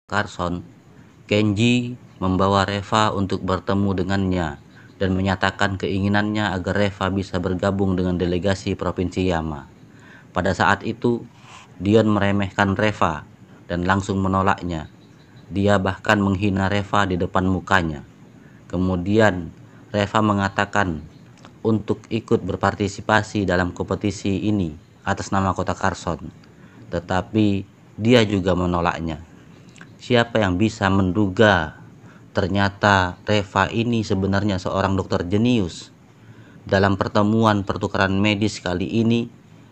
Carson, Kenji membawa Reva untuk bertemu dengannya dan menyatakan keinginannya agar Reva bisa bergabung dengan delegasi Provinsi Yama. Pada saat itu, Dion meremehkan Reva dan langsung menolaknya. Dia bahkan menghina Reva di depan mukanya. Kemudian, Reva mengatakan untuk ikut berpartisipasi dalam kompetisi ini atas nama kota Carson, tetapi dia juga menolaknya. Siapa yang bisa menduga ternyata Reva ini sebenarnya seorang dokter jenius. Dalam pertemuan pertukaran medis kali ini,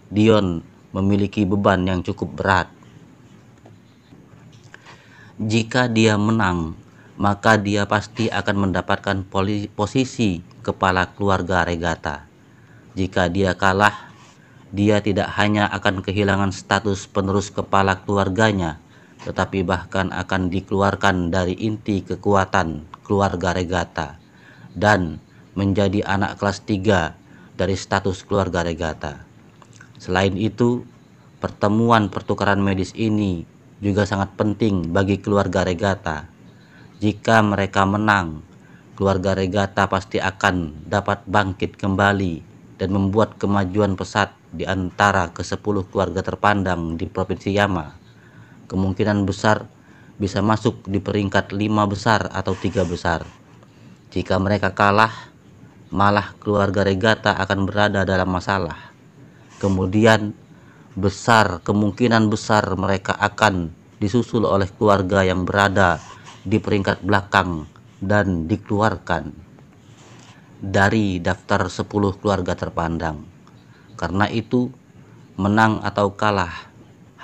Dion memiliki beban yang cukup berat. Jika dia menang, maka dia pasti akan mendapatkan posisi kepala keluarga Regata. Jika dia kalah, dia tidak hanya akan kehilangan status penerus kepala keluarganya, tetapi bahkan akan dikeluarkan dari inti kekuatan keluarga Regata dan menjadi anak kelas 3 dari status keluarga Regata. Selain itu, pertemuan pertukaran medis ini juga sangat penting bagi keluarga Regata. Jika mereka menang, keluarga Regata pasti akan dapat bangkit kembali dan membuat kemajuan pesat di antara ke-10 keluarga terpandang di Provinsi Yama. Kemungkinan besar bisa masuk di peringkat 5 besar atau 3 besar. Jika mereka kalah, malah keluarga Regata akan berada dalam masalah. Kemudian kemungkinan besar mereka akan disusul oleh keluarga yang berada di peringkat belakang dan dikeluarkan dari daftar 10 keluarga terpandang. Karena itu, menang atau kalah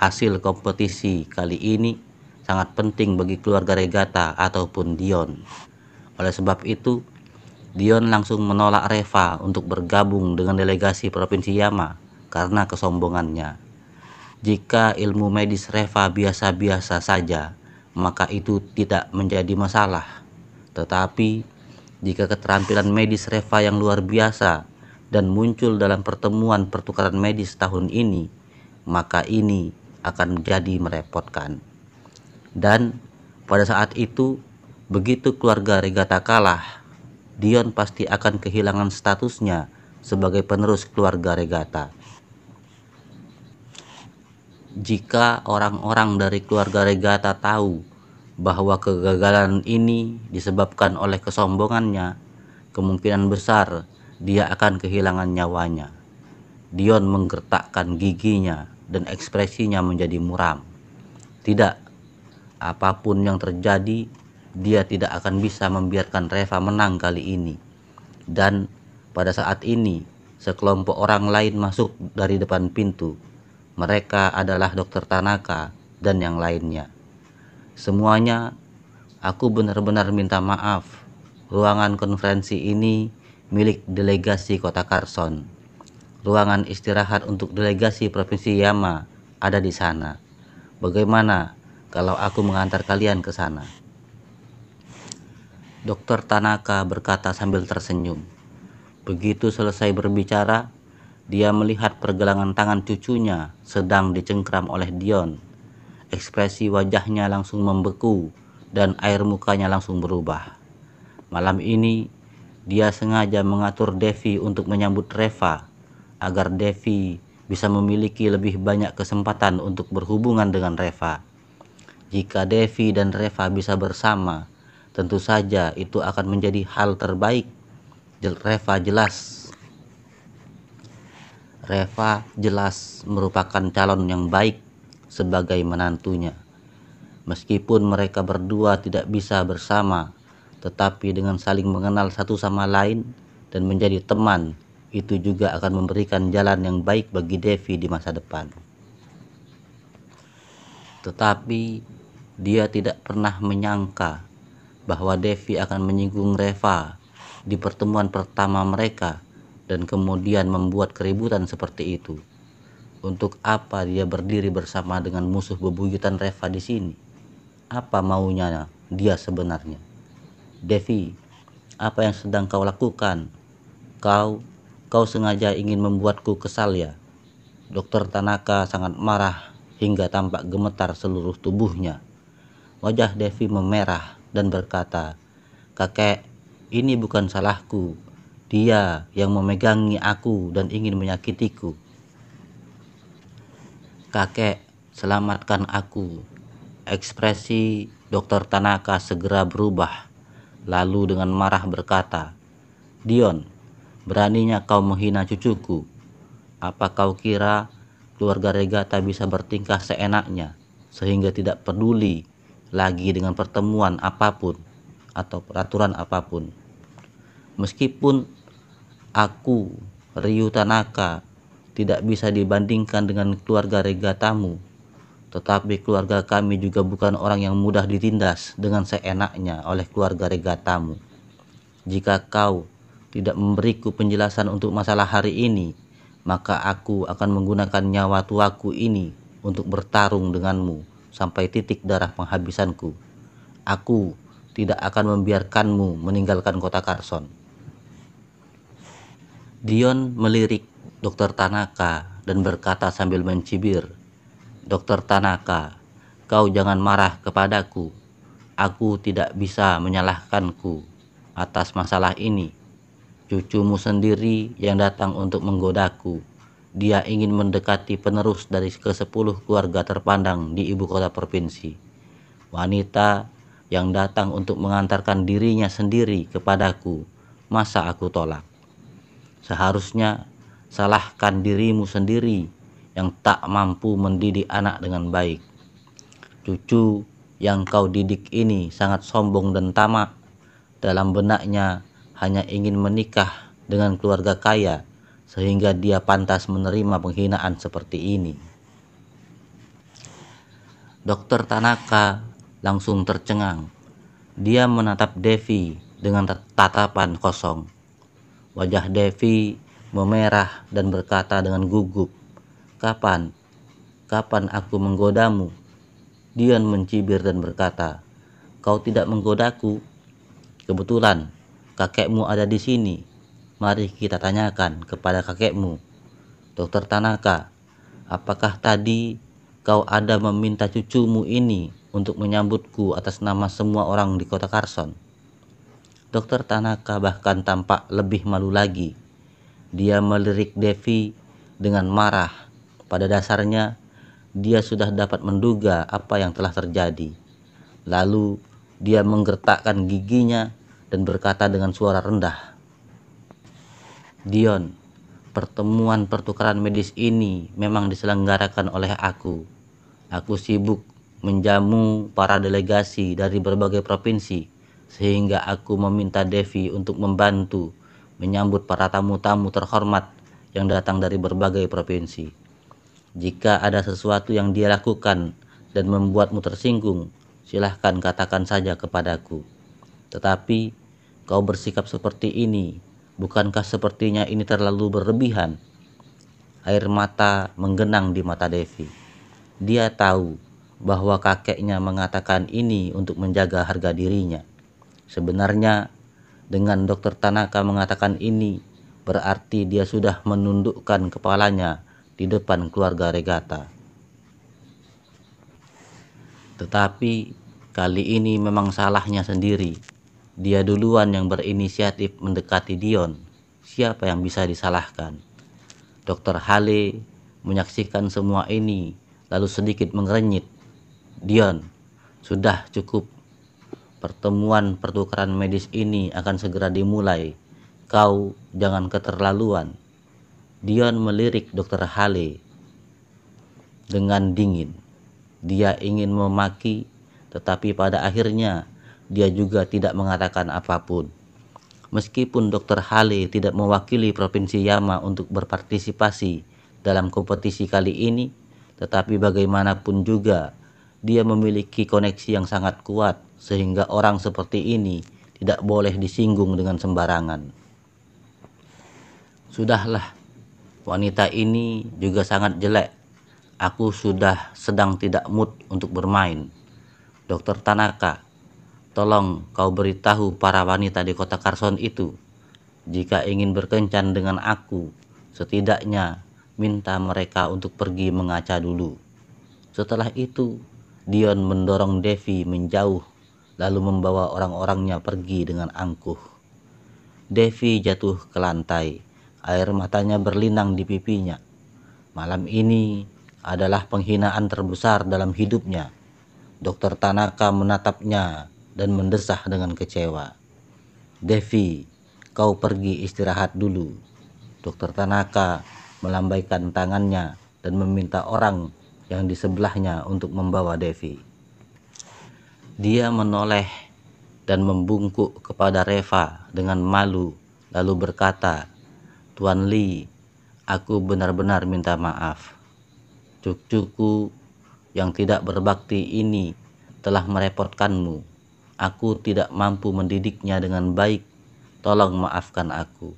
hasil kompetisi kali ini sangat penting bagi keluarga Regata ataupun Dion. Oleh sebab itu, Dion langsung menolak Reva untuk bergabung dengan delegasi Provinsi Yama karena kesombongannya. Jika ilmu medis Reva biasa-biasa saja, maka itu tidak menjadi masalah. Tetapi, jika keterampilan medis Reva yang luar biasa dan muncul dalam pertemuan pertukaran medis tahun ini, maka ini akan jadi merepotkan. Dan pada saat itu, begitu keluarga Regata kalah, Dion pasti akan kehilangan statusnya sebagai penerus keluarga Regata. Jika orang-orang dari keluarga Regata tahu bahwa kegagalan ini disebabkan oleh kesombongannya, kemungkinan besar dia akan kehilangan nyawanya. Dion menggertakkan giginya dan ekspresinya menjadi muram. Tidak, apapun yang terjadi, dia tidak akan bisa membiarkan Reva menang kali ini. Dan pada saat ini, sekelompok orang lain masuk dari depan pintu. Mereka adalah Dr. Tanaka dan yang lainnya. Semuanya, aku benar-benar minta maaf. Ruangan konferensi ini milik delegasi kota Carson. Ruangan istirahat untuk delegasi Provinsi Yama ada di sana. Bagaimana kalau aku mengantar kalian ke sana? Dr. Tanaka berkata sambil tersenyum. Begitu selesai berbicara, dia melihat pergelangan tangan cucunya sedang dicengkram oleh Dion. Ekspresi wajahnya langsung membeku dan air mukanya langsung berubah. Malam ini, dia sengaja mengatur Devi untuk menyambut Reva, agar Devi bisa memiliki lebih banyak kesempatan untuk berhubungan dengan Reva. Jika Devi dan Reva bisa bersama, tentu saja itu akan menjadi hal terbaik. Reva jelas merupakan calon yang baik sebagai menantunya. Meskipun mereka berdua tidak bisa bersama, tetapi dengan saling mengenal satu sama lain dan menjadi teman, itu juga akan memberikan jalan yang baik bagi Devi di masa depan. Tetapi dia tidak pernah menyangka bahwa Devi akan menyinggung Reva di pertemuan pertama mereka dan kemudian membuat keributan seperti itu. Untuk apa dia berdiri bersama dengan musuh bebuyutan Reva di sini? Apa maunya dia sebenarnya? Devi, apa yang sedang kau lakukan? Kau sengaja ingin membuatku kesal ya? Dr. Tanaka sangat marah hingga tampak gemetar seluruh tubuhnya. Wajah Devi memerah dan berkata, "Kakek, ini bukan salahku. Dia yang memegangi aku dan ingin menyakitiku. Kakek, selamatkan aku." Ekspresi Dr. Tanaka segera berubah, lalu dengan marah berkata, "Dion, beraninya kau menghina cucuku. Apa kau kira keluarga Regata bisa bertingkah seenaknya, sehingga tidak peduli lagi dengan pertemuan apapun atau peraturan apapun? Meskipun aku, Ryu Tanaka, tidak bisa dibandingkan dengan keluarga Regatamu, tetapi keluarga kami juga bukan orang yang mudah ditindas dengan seenaknya oleh keluarga Regatamu. Jika kau tidak memberiku penjelasan untuk masalah hari ini, maka aku akan menggunakan nyawa tuaku ini untuk bertarung denganmu sampai titik darah penghabisanku. Aku tidak akan membiarkanmu meninggalkan kota Carson." Dion melirik Dr. Tanaka dan berkata sambil mencibir, "Dr. Tanaka, kau jangan marah kepadaku. Aku tidak bisa menyalahkanku atas masalah ini. Cucumu sendiri yang datang untuk menggodaku. Dia ingin mendekati penerus dari ke-10 keluarga terpandang di ibu kota provinsi. Wanita yang datang untuk mengantarkan dirinya sendiri kepadaku. Masa aku tolak? Seharusnya salahkan dirimu sendiri yang tak mampu mendidik anak dengan baik. Cucu yang kau didik ini sangat sombong dan tamak. Dalam benaknya hanya ingin menikah dengan keluarga kaya, sehingga dia pantas menerima penghinaan seperti ini." Dr. Tanaka langsung tercengang. Dia menatap Devi dengan tatapan kosong. Wajah Devi memerah dan berkata dengan gugup, "Kapan? Kapan aku menggodamu?" Dion mencibir dan berkata, "Kau tidak menggodaku. Kebetulan kakekmu ada di sini. Mari kita tanyakan kepada kakekmu. Dr. Tanaka, apakah tadi kau ada meminta cucumu ini untuk menyambutku atas nama semua orang di kota Carson?" Dr. Tanaka bahkan tampak lebih malu lagi. Dia melirik Devi dengan marah. Pada dasarnya, dia sudah dapat menduga apa yang telah terjadi. Lalu, dia menggertakkan giginya dan berkata dengan suara rendah, "Dion, pertemuan pertukaran medis ini memang diselenggarakan oleh aku. Aku sibuk menjamu para delegasi dari berbagai provinsi, sehingga aku meminta Devi untuk membantu menyambut para tamu-tamu terhormat yang datang dari berbagai provinsi. Jika ada sesuatu yang dia lakukan dan membuatmu tersinggung, silahkan katakan saja kepadaku. Tetapi kau bersikap seperti ini, bukankah sepertinya ini terlalu berlebihan?" Air mata menggenang di mata Devi. Dia tahu bahwa kakeknya mengatakan ini untuk menjaga harga dirinya. Sebenarnya, dengan Dr. Tanaka mengatakan ini, berarti dia sudah menundukkan kepalanya di depan keluarga Regata. Tetapi kali ini memang salahnya sendiri. Dia duluan yang berinisiatif mendekati Dion. Siapa yang bisa disalahkan? Dr. Hale menyaksikan semua ini, lalu sedikit mengerenyit. "Dion, sudah cukup. Pertemuan pertukaran medis ini akan segera dimulai. Kau jangan keterlaluan." Dion melirik Dr. Hale dengan dingin. Dia ingin memaki, tetapi pada akhirnya dia juga tidak mengatakan apapun. Meskipun Dr. Hale tidak mewakili Provinsi Yama untuk berpartisipasi dalam kompetisi kali ini, tetapi bagaimanapun juga dia memiliki koneksi yang sangat kuat, sehingga orang seperti ini tidak boleh disinggung dengan sembarangan. "Sudahlah, wanita ini juga sangat jelek. Aku sudah sedang tidak mood untuk bermain. Dr. Tanaka, tolong kau beritahu para wanita di kota Carson itu, jika ingin berkencan dengan aku, setidaknya minta mereka untuk pergi mengaca dulu. Setelah itu, Dion mendorong Devi menjauh lalu membawa orang-orangnya pergi dengan angkuh. Devi jatuh ke lantai, air matanya berlinang di pipinya. Malam ini adalah penghinaan terbesar dalam hidupnya. Dokter Tanaka menatapnya dan mendesah dengan kecewa. Devi, kau pergi istirahat dulu. Dokter Tanaka melambaikan tangannya dan meminta orang yang di sebelahnya untuk membawa Devi. Dia menoleh dan membungkuk kepada Reva dengan malu, lalu berkata, "Tuan Lee, aku benar-benar minta maaf. Cucuku yang tidak berbakti ini telah merepotkanmu. Aku tidak mampu mendidiknya dengan baik. Tolong maafkan aku."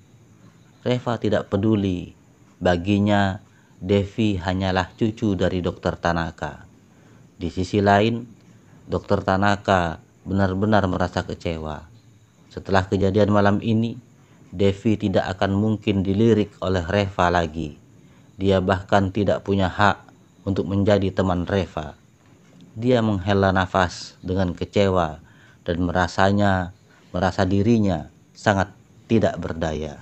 Reva tidak peduli. Baginya, Devi hanyalah cucu dari Dokter Tanaka. Di sisi lain, Dokter Tanaka benar-benar merasa kecewa. Setelah kejadian malam ini, Devi tidak akan mungkin dilirik oleh Reva lagi. Dia bahkan tidak punya hak untuk menjadi teman Reva. Dia menghela nafas dengan kecewa dan merasa dirinya sangat tidak berdaya.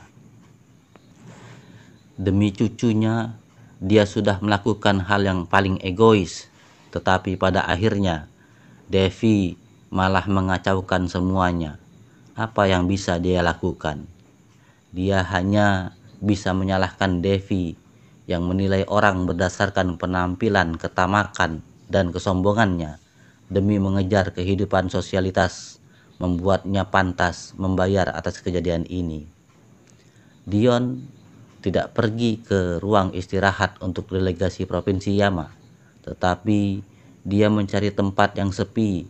Demi cucunya, dia sudah melakukan hal yang paling egois, tetapi pada akhirnya Devi malah mengacaukan semuanya. Apa yang bisa dia lakukan? Dia hanya bisa menyalahkan Devi yang menilai orang berdasarkan penampilan, ketamakan, dan kesombongannya demi mengejar kehidupan sosialitas, membuatnya pantas membayar atas kejadian ini. Dion tidak pergi ke ruang istirahat untuk delegasi Provinsi Yama, tetapi dia mencari tempat yang sepi,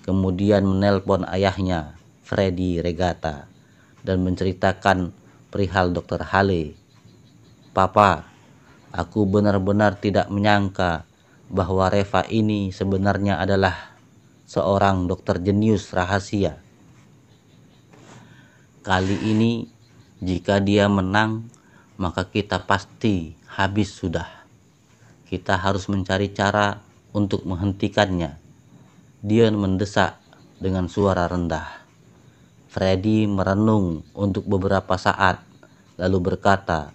kemudian menelpon ayahnya, Freddy Regata, dan menceritakan perihal Dr. Hale. "Papa, aku benar-benar tidak menyangka bahwa Reva ini sebenarnya adalah seorang dokter jenius rahasia. Kali ini, jika dia menang, maka kita pasti habis sudah. Kita harus mencari cara untuk menghentikannya." Dion mendesak dengan suara rendah. Freddy merenung untuk beberapa saat, lalu berkata,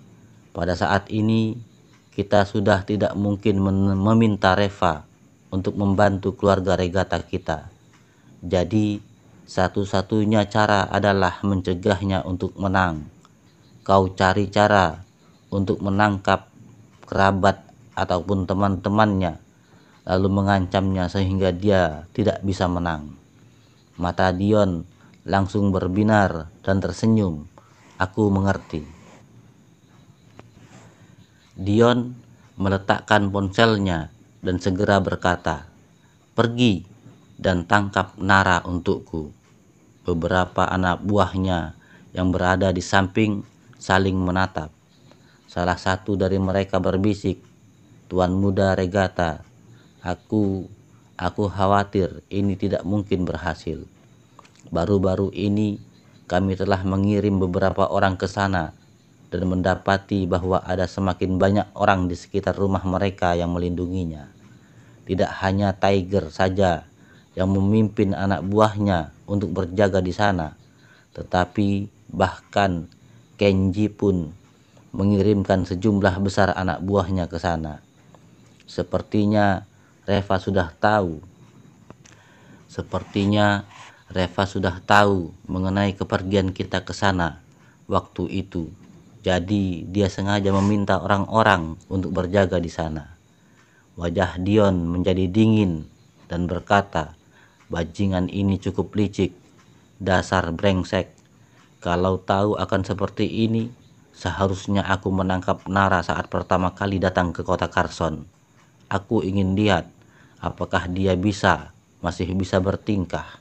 "Pada saat ini, kita sudah tidak mungkin meminta Reva untuk membantu keluarga Regata kita. Jadi, satu-satunya cara adalah mencegahnya untuk menang. Kau cari cara untuk menangkap kerabat ataupun teman-temannya, lalu mengancamnya sehingga dia tidak bisa menang." Mata Dion langsung berbinar dan tersenyum. "Aku mengerti." Dion meletakkan ponselnya dan segera berkata, "Pergi dan tangkap Nara untukku." Beberapa anak buahnya yang berada di samping saling menatap. Salah satu dari mereka berbisik, "Tuan Muda Regata, Aku khawatir ini tidak mungkin berhasil. Baru-baru ini kami telah mengirim beberapa orang ke sana dan mendapati bahwa ada semakin banyak orang di sekitar rumah mereka yang melindunginya. Tidak hanya Tiger saja yang memimpin anak buahnya untuk berjaga di sana, tetapi bahkan Kenji pun mengirimkan sejumlah besar anak buahnya ke sana. Sepertinya Reva sudah tahu mengenai kepergian kita ke sana waktu itu. Jadi dia sengaja meminta orang-orang untuk berjaga di sana." Wajah Dion menjadi dingin dan berkata, "Bajingan ini cukup licik. Dasar brengsek. Kalau tahu akan seperti ini, seharusnya aku menangkap Nara saat pertama kali datang ke kota Carson. Aku ingin lihat apakah dia masih bisa bertingkah."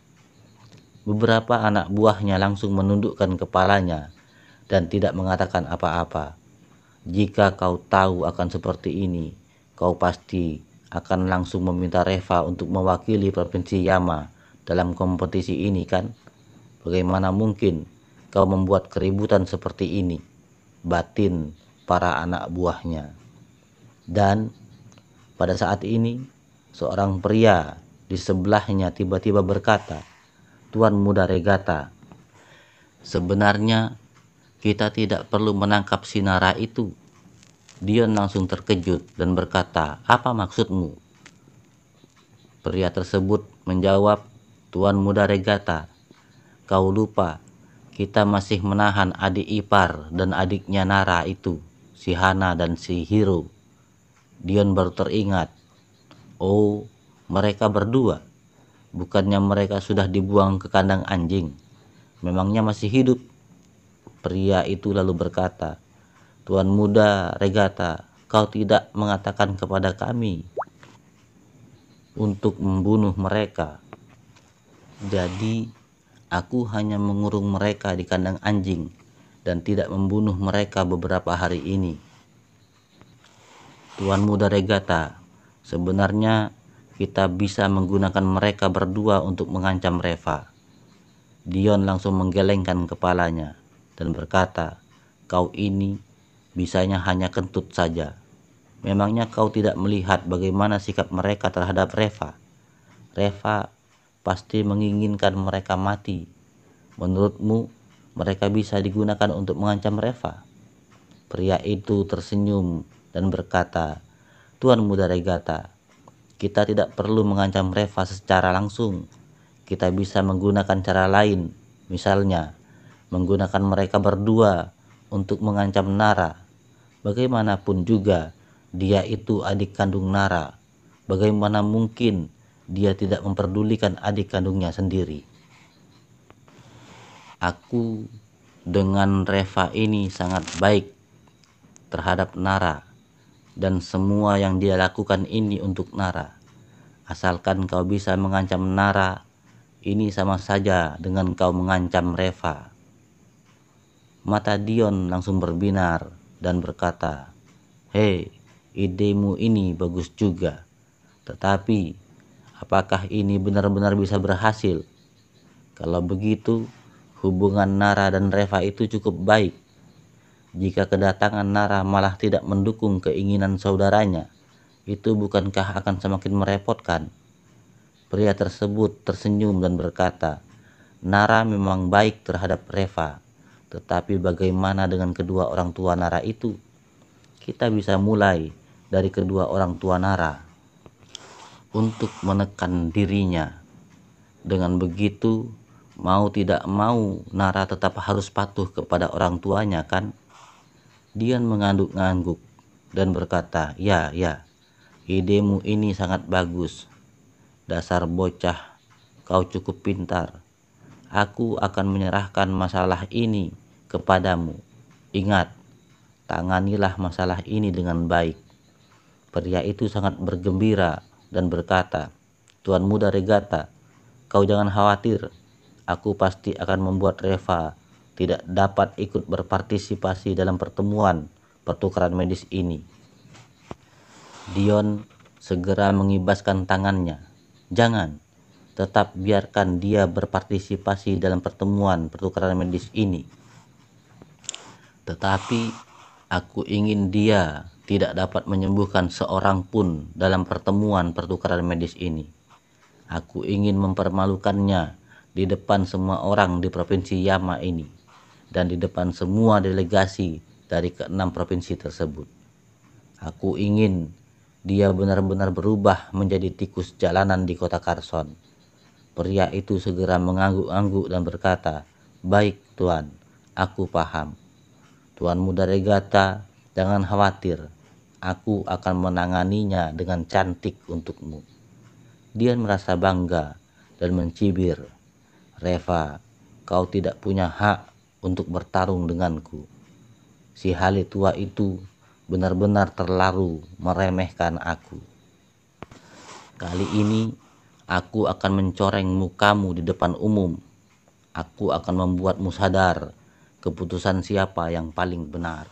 Beberapa anak buahnya langsung menundukkan kepalanya dan tidak mengatakan apa-apa. "Jika kau tahu akan seperti ini, kau pasti akan langsung meminta Reva untuk mewakili Provinsi Yama dalam kompetisi ini, kan? Bagaimana mungkin kau membuat keributan seperti ini?" batin para anak buahnya. Dan pada saat ini, seorang pria di sebelahnya tiba-tiba berkata, "Tuan Muda Regata, sebenarnya kita tidak perlu menangkap si Nara itu." Dion langsung terkejut dan berkata, "Apa maksudmu?" Pria tersebut menjawab, "Tuan Muda Regata, kau lupa kita masih menahan adik ipar dan adiknya Nara itu, si Hana dan si Hiro." Dion baru teringat, "Oh, mereka berdua. Bukannya mereka sudah dibuang ke kandang anjing? Memangnya masih hidup?" Pria itu lalu berkata, "Tuan Muda Regata, kau tidak mengatakan kepada kami untuk membunuh mereka. Jadi, aku hanya mengurung mereka di kandang anjing dan tidak membunuh mereka beberapa hari ini." "Tuan Muda Regata, sebenarnya kita bisa menggunakan mereka berdua untuk mengancam Reva." Dion langsung menggelengkan kepalanya dan berkata, "Kau ini bisanya hanya kentut saja. Memangnya kau tidak melihat bagaimana sikap mereka terhadap Reva? Reva pasti menginginkan mereka mati. Menurutmu mereka bisa digunakan untuk mengancam Reva?" Pria itu tersenyum dan berkata, "Tuan Muda Regata, kita tidak perlu mengancam Reva secara langsung. Kita bisa menggunakan cara lain, misalnya menggunakan mereka berdua untuk mengancam Nara. Bagaimanapun juga, dia itu adik kandung Nara. Bagaimana mungkin dia tidak memperdulikan adik kandungnya sendiri? Aku dengan Reva ini sangat baik terhadap Nara, dan semua yang dia lakukan ini untuk Nara. Asalkan kau bisa mengancam Nara, ini sama saja dengan kau mengancam Reva." Mata Dion langsung berbinar dan berkata, "Hei, idemu ini bagus juga. Tetapi, apakah ini benar-benar bisa berhasil? Kalau begitu, hubungan Nara dan Reva itu cukup baik. Jika kedatangan Nara malah tidak mendukung keinginan saudaranya, itu bukankah akan semakin merepotkan?" Pria tersebut tersenyum dan berkata, "Nara memang baik terhadap Reva, tetapi bagaimana dengan kedua orang tua Nara itu? Kita bisa mulai dari kedua orang tua Nara untuk menekan dirinya. Dengan begitu, mau tidak mau Nara tetap harus patuh kepada orang tuanya, kan?" Dion mengangguk-angguk dan berkata, "Ya, idemu ini sangat bagus. Dasar bocah, kau cukup pintar. Aku akan menyerahkan masalah ini kepadamu. Ingat, tanganilah masalah ini dengan baik." Pria itu sangat bergembira dan berkata, "Tuan Muda Regata, kau jangan khawatir. Aku pasti akan membuat Reva tidak dapat ikut berpartisipasi dalam pertemuan pertukaran medis ini." Dion segera mengibaskan tangannya. "Jangan, tetap biarkan dia berpartisipasi dalam pertemuan pertukaran medis ini. Tetapi aku ingin dia tidak dapat menyembuhkan seorang pun dalam pertemuan pertukaran medis ini. Aku ingin mempermalukannya di depan semua orang di Provinsi Yama ini dan di depan semua delegasi dari ke-6 provinsi tersebut. Aku ingin dia benar-benar berubah menjadi tikus jalanan di kota Carson." Pria itu segera mengangguk-angguk dan berkata, "Baik Tuan, aku paham. Tuan Muda Regata, jangan khawatir. Aku akan menanganinya dengan cantik untukmu." Dion merasa bangga dan mencibir, "Reva, kau tidak punya hak untuk bertarung denganku. Si Hale tua itu benar-benar terlalu meremehkan aku. Kali ini aku akan mencoreng mukamu di depan umum. Aku akan membuatmu sadar keputusan siapa yang paling benar."